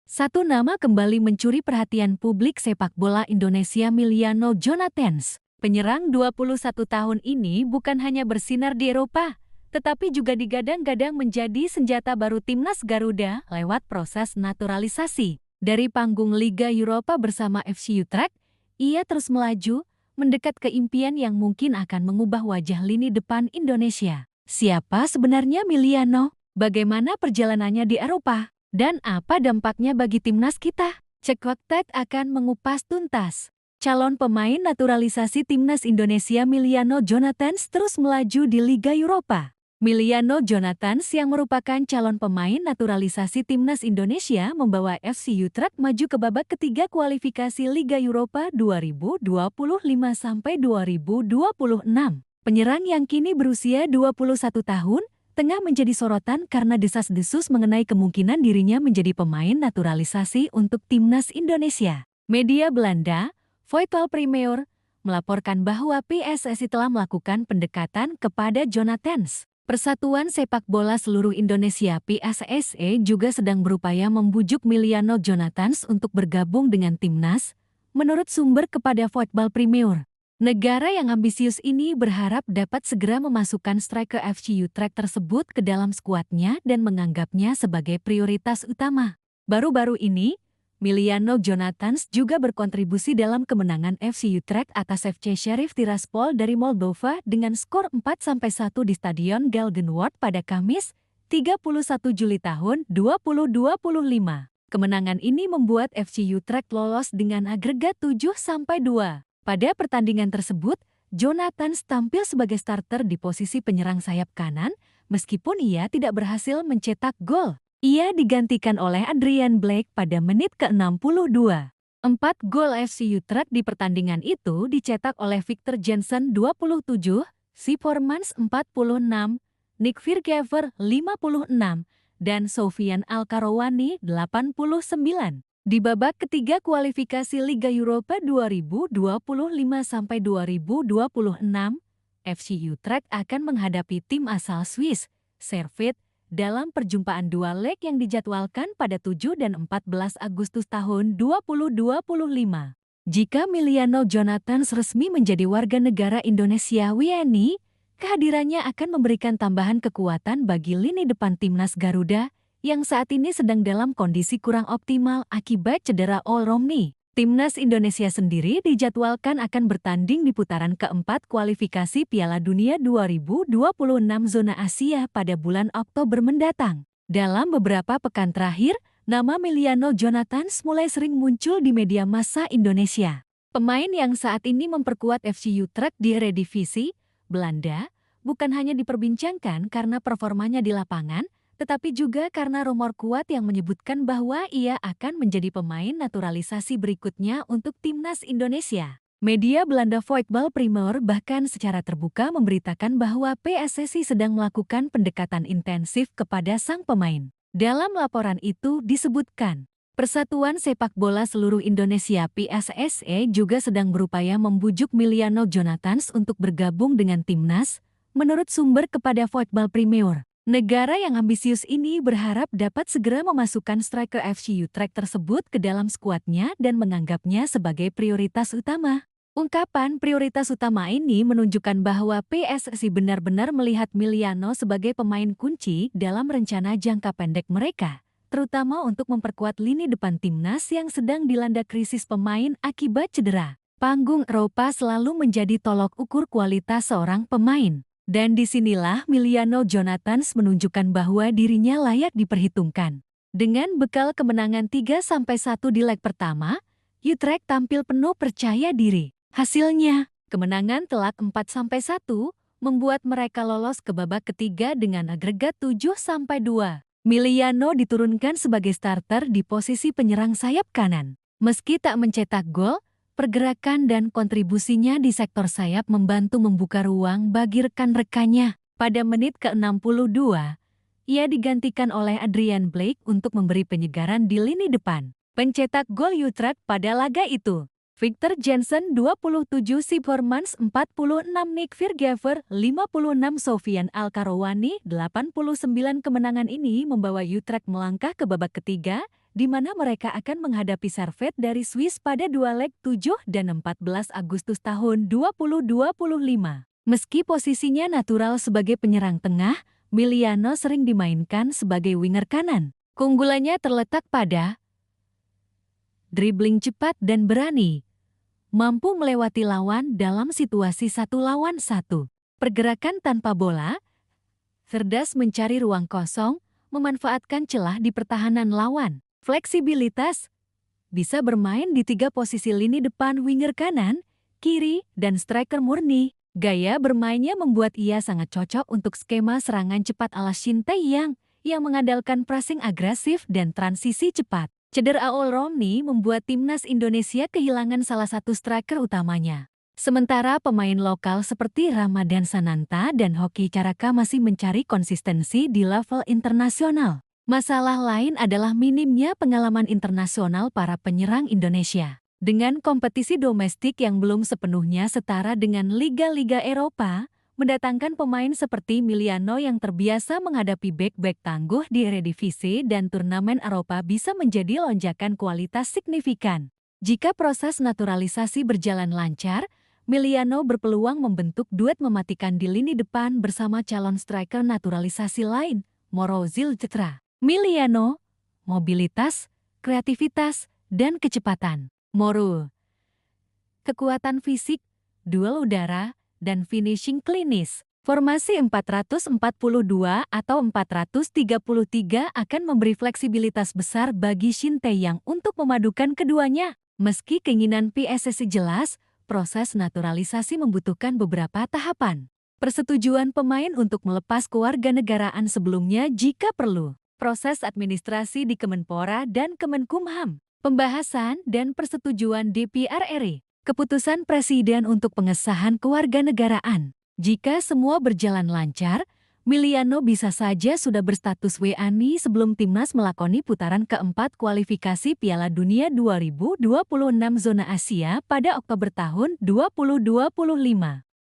Satu nama kembali mencuri perhatian publik sepak bola Indonesia, Emiliano Jonathans. Penyerang 21 tahun ini bukan hanya bersinar di Eropa, tetapi juga digadang-gadang menjadi senjata baru timnas Garuda lewat proses naturalisasi. Dari panggung Liga Eropa bersama FC Utrecht, ia terus melaju, mendekat ke impian yang mungkin akan mengubah wajah lini depan Indonesia. Siapa sebenarnya Emiliano? Bagaimana perjalanannya di Eropa? Dan apa dampaknya bagi timnas kita? Cekoktet akan mengupas tuntas. Calon pemain naturalisasi timnas Indonesia Emiliano Jonathans terus melaju di Liga Eropa. Emiliano Jonathans yang merupakan calon pemain naturalisasi timnas Indonesia membawa FC Utrecht maju ke babak ketiga kualifikasi Liga Eropa 2025-2026. Penyerang yang kini berusia 21 tahun, tengah menjadi sorotan karena desas-desus mengenai kemungkinan dirinya menjadi pemain naturalisasi untuk timnas Indonesia. Media Belanda, Voetbal Premier, melaporkan bahwa PSSI telah melakukan pendekatan kepada Jonathans. Persatuan Sepak Bola Seluruh Indonesia (PSSI) juga sedang berupaya membujuk Emiliano Jonathans untuk bergabung dengan timnas, menurut sumber kepada Voetbal Premier. Negara yang ambisius ini berharap dapat segera memasukkan striker FC Utrecht tersebut ke dalam skuadnya dan menganggapnya sebagai prioritas utama. Baru-baru ini, Emiliano Jonathans juga berkontribusi dalam kemenangan FC Utrecht atas FC Sheriff Tiraspol dari Moldova dengan skor 4-1 di Stadion Gelderdoom pada Kamis, 31 Juli tahun 2025. Kemenangan ini membuat FC Utrecht lolos dengan agregat 7-2. Pada pertandingan tersebut, Jonathans tampil sebagai starter di posisi penyerang sayap kanan, meskipun ia tidak berhasil mencetak gol. Ia digantikan oleh Adrian Blake pada menit ke-62. 4 gol FC Utrecht di pertandingan itu dicetak oleh Victor Jensen 27, Siepermans 46, Nick Viergever 56, dan Sofian Al-Karawani 89. Di babak ketiga kualifikasi Liga Eropa 2025-2026, FC Utrecht akan menghadapi tim asal Swiss, Servette, dalam perjumpaan dua leg yang dijadwalkan pada 7 dan 14 Agustus tahun 2025. Jika Emiliano Jonathans resmi menjadi warga negara Indonesia (WNI), kehadirannya akan memberikan tambahan kekuatan bagi lini depan timnas Garuda yang saat ini sedang dalam kondisi kurang optimal akibat cedera All Romney. Timnas Indonesia sendiri dijadwalkan akan bertanding di putaran keempat kualifikasi Piala Dunia 2026 zona Asia pada bulan Oktober mendatang. Dalam beberapa pekan terakhir, nama Emiliano Jonathans mulai sering muncul di media massa Indonesia. Pemain yang saat ini memperkuat FC Utrecht di Eredivisie Belanda bukan hanya diperbincangkan karena performanya di lapangan, tetapi juga karena rumor kuat yang menyebutkan bahwa ia akan menjadi pemain naturalisasi berikutnya untuk timnas Indonesia. Media Belanda Voetbal Premier bahkan secara terbuka memberitakan bahwa PSSI sedang melakukan pendekatan intensif kepada sang pemain. Dalam laporan itu disebutkan, Persatuan Sepak Bola Seluruh Indonesia (PSSI) juga sedang berupaya membujuk Emiliano Jonathans untuk bergabung dengan timnas, menurut sumber kepada Voetbal Premier. Negara yang ambisius ini berharap dapat segera memasukkan striker FC Utrecht tersebut ke dalam skuadnya dan menganggapnya sebagai prioritas utama. Ungkapan prioritas utama ini menunjukkan bahwa PSSI benar-benar melihat Emiliano sebagai pemain kunci dalam rencana jangka pendek mereka, terutama untuk memperkuat lini depan timnas yang sedang dilanda krisis pemain akibat cedera. Panggung Eropa selalu menjadi tolok ukur kualitas seorang pemain. Dan disinilah Emiliano Jonathans menunjukkan bahwa dirinya layak diperhitungkan. Dengan bekal kemenangan 3-1 di leg pertama, Utrecht tampil penuh percaya diri. Hasilnya, kemenangan telak 4-1 membuat mereka lolos ke babak ketiga dengan agregat 7-2. Emiliano diturunkan sebagai starter di posisi penyerang sayap kanan. Meski tak mencetak gol, pergerakan dan kontribusinya di sektor sayap membantu membuka ruang bagi rekan-rekannya. Pada menit ke-62, ia digantikan oleh Adrian Blake untuk memberi penyegaran di lini depan. Pencetak gol Utrecht pada laga itu, Victor Jensen 27, Siepermans 46, Nick Viergever 56, Sofian Al-Karawani 89. Kemenangan ini membawa Utrecht melangkah ke babak ketiga di mana mereka akan menghadapi Servette dari Swiss pada dua leg 7 dan 14 Agustus tahun 2025. Meski posisinya natural sebagai penyerang tengah, Miliano sering dimainkan sebagai winger kanan. Keunggulannya terletak pada dribbling cepat dan berani, mampu melewati lawan dalam situasi 1-1, pergerakan tanpa bola, cerdas mencari ruang kosong, memanfaatkan celah di pertahanan lawan, fleksibilitas, bisa bermain di 3 posisi lini depan winger kanan, kiri, dan striker murni. Gaya bermainnya membuat ia sangat cocok untuk skema serangan cepat ala Shin Tae-yang yang mengandalkan pressing agresif dan transisi cepat. Cedera Aol Romney membuat timnas Indonesia kehilangan salah satu striker utamanya. Sementara pemain lokal seperti Ramadan Sananta dan Hoki Caraka masih mencari konsistensi di level internasional. Masalah lain adalah minimnya pengalaman internasional para penyerang Indonesia. Dengan kompetisi domestik yang belum sepenuhnya setara dengan liga-liga Eropa, mendatangkan pemain seperti Miliano yang terbiasa menghadapi bek-bek tangguh di Eredivisie dan turnamen Eropa bisa menjadi lonjakan kualitas signifikan. Jika proses naturalisasi berjalan lancar, Miliano berpeluang membentuk duet mematikan di lini depan bersama calon striker naturalisasi lain, Morozil Cetra. Miliano, mobilitas, kreativitas, dan kecepatan. Moro, kekuatan fisik, duel udara, dan finishing klinis. Formasi 442 atau 433 akan memberi fleksibilitas besar bagi Shin Tae-yang untuk memadukan keduanya. Meski keinginan PSSI jelas, proses naturalisasi membutuhkan beberapa tahapan. Persetujuan pemain untuk melepas kewarganegaraan sebelumnya jika perlu. Proses administrasi di Kemenpora dan Kemenkumham. Pembahasan dan persetujuan DPR RI. Keputusan Presiden untuk pengesahan kewarganegaraan. Jika semua berjalan lancar, Miliano bisa saja sudah berstatus WNI sebelum timnas melakoni putaran keempat kualifikasi Piala Dunia 2026 zona Asia pada Oktober tahun 2025.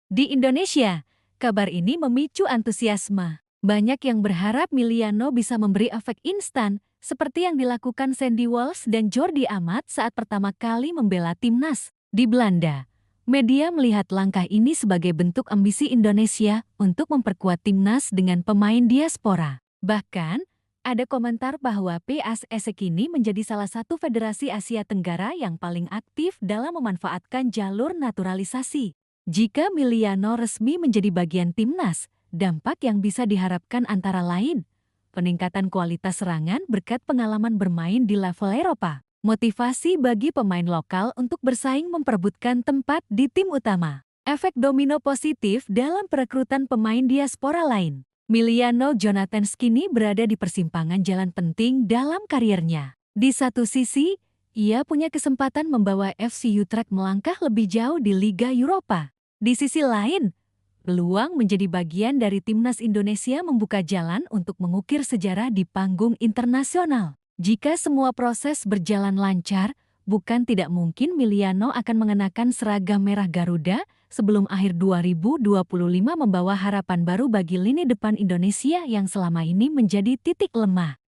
Di Indonesia, kabar ini memicu antusiasme. Banyak yang berharap Miliano bisa memberi efek instan, seperti yang dilakukan Sandy Walsh dan Jordi Amat saat pertama kali membela timnas. Di Belanda, media melihat langkah ini sebagai bentuk ambisi Indonesia untuk memperkuat timnas dengan pemain diaspora. Bahkan, ada komentar bahwa PSSI kini menjadi salah satu federasi Asia Tenggara yang paling aktif dalam memanfaatkan jalur naturalisasi. Jika Miliano resmi menjadi bagian timnas, dampak yang bisa diharapkan antara lain, peningkatan kualitas serangan berkat pengalaman bermain di level Eropa. Motivasi bagi pemain lokal untuk bersaing memperebutkan tempat di tim utama. Efek domino positif dalam perekrutan pemain diaspora lain. Miliano Jonathan kini berada di persimpangan jalan penting dalam karirnya. Di satu sisi, ia punya kesempatan membawa FC Utrecht melangkah lebih jauh di Liga Eropa. Di sisi lain, peluang menjadi bagian dari timnas Indonesia membuka jalan untuk mengukir sejarah di panggung internasional. Jika semua proses berjalan lancar, bukan tidak mungkin Miliano akan mengenakan seragam merah Garuda sebelum akhir 2025 membawa harapan baru bagi lini depan Indonesia yang selama ini menjadi titik lemah.